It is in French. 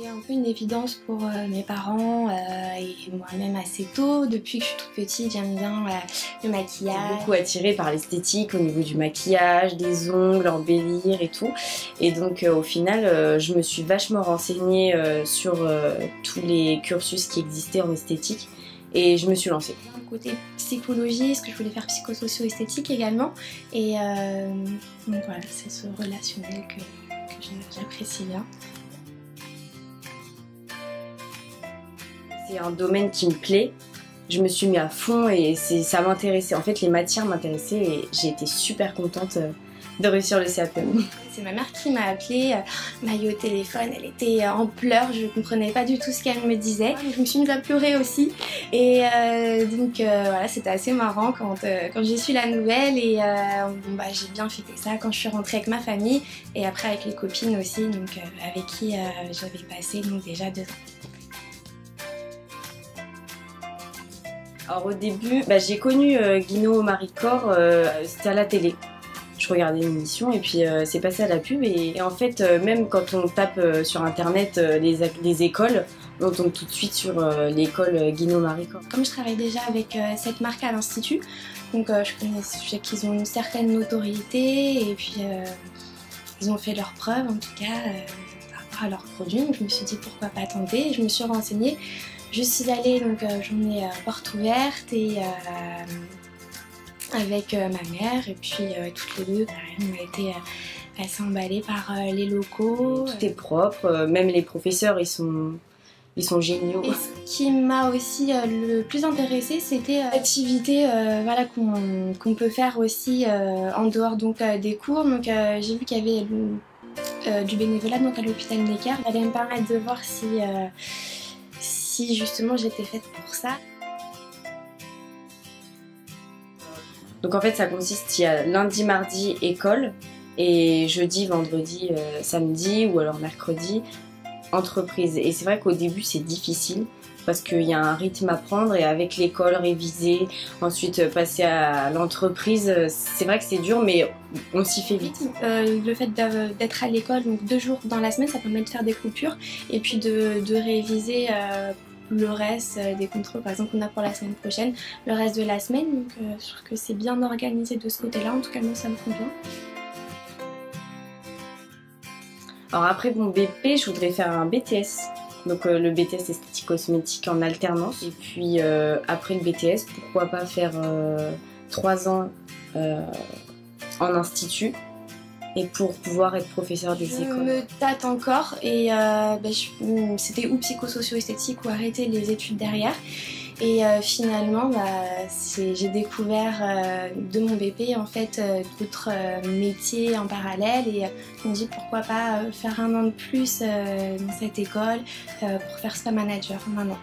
C'était un peu une évidence pour mes parents et moi-même assez tôt. Depuis que je suis toute petite, j'aime bien le maquillage. Je suis beaucoup attirée par l'esthétique au niveau du maquillage, des ongles, embellir et tout. Et donc au final, je me suis vachement renseignée sur tous les cursus qui existaient en esthétique et je me suis lancée. Côté psychologie, parce que je voulais faire psychosocio-esthétique également. Et donc voilà, c'est ce relationnel que j'apprécie bien. C'est un domaine qui me plaît. Je me suis mis à fond et ça m'intéressait. En fait, les matières m'intéressaient et j'ai été super contente de réussir le CAP. C'est ma mère qui m'a appelée, m'a eu au téléphone, elle était en pleurs, je comprenais pas du tout ce qu'elle me disait. Je me suis mise à pleurer aussi et donc voilà, c'était assez marrant quand j'ai su la nouvelle et bon, bah, j'ai bien fêté ça quand je suis rentrée avec ma famille et après avec les copines aussi, donc avec qui j'avais passé donc déjà 2 ans. Alors au début, j'ai connu Guino Maricor, c'était à la télé. Je regardais une émission et puis c'est passé à la pub et en fait même quand on tape sur internet les écoles, on tombe tout de suite sur l'école Guino Maricor. Comme je travaille déjà avec cette marque à l'institut, donc je sais qu'ils ont une certaine notoriété et puis ils ont fait leurs preuves en tout cas par rapport à leurs produits, donc je me suis dit pourquoi pas tenter, je me suis renseignée. Je suis allée donc journée porte ouverte et avec ma mère et puis toutes les deux, on a été assez emballées par les locaux. Tout est propre, même les professeurs ils sont géniaux. Et ce qui m'a aussi le plus intéressée, c'était l'activité voilà, qu'on peut faire aussi en dehors donc, des cours. Donc j'ai vu qu'il y avait du bénévolat donc, à l'hôpital Necker. Ça allait me permettre de voir si justement j'étais faite pour ça. Donc en fait ça consiste, il y a lundi, mardi école et jeudi, vendredi, samedi ou alors mercredi entreprise. Et c'est vrai qu'au début c'est difficile parce qu'il y a un rythme à prendre et avec l'école réviser, ensuite passer à l'entreprise, c'est vrai que c'est dur mais on s'y fait vite. Le fait d'être à l'école donc 2 jours dans la semaine, ça permet de faire des coupures et puis de réviser le reste des contrôles par exemple qu'on a pour la semaine prochaine, le reste de la semaine, donc je trouve que c'est bien organisé de ce côté-là, en tout cas moi ça me convient. Alors après mon BP, je voudrais faire un BTS. Donc le BTS esthétique cosmétique en alternance. Et puis après le BTS, pourquoi pas faire 3 ans en institut et pour pouvoir être professeur des écoles. Je me tâte encore et c'était ou psychosocio-esthétique ou arrêter les études derrière. Et finalement, j'ai découvert de mon BP en fait d'autres métiers en parallèle et je me dis pourquoi pas faire 1 an de plus dans cette école pour faire spa manager en 1 an.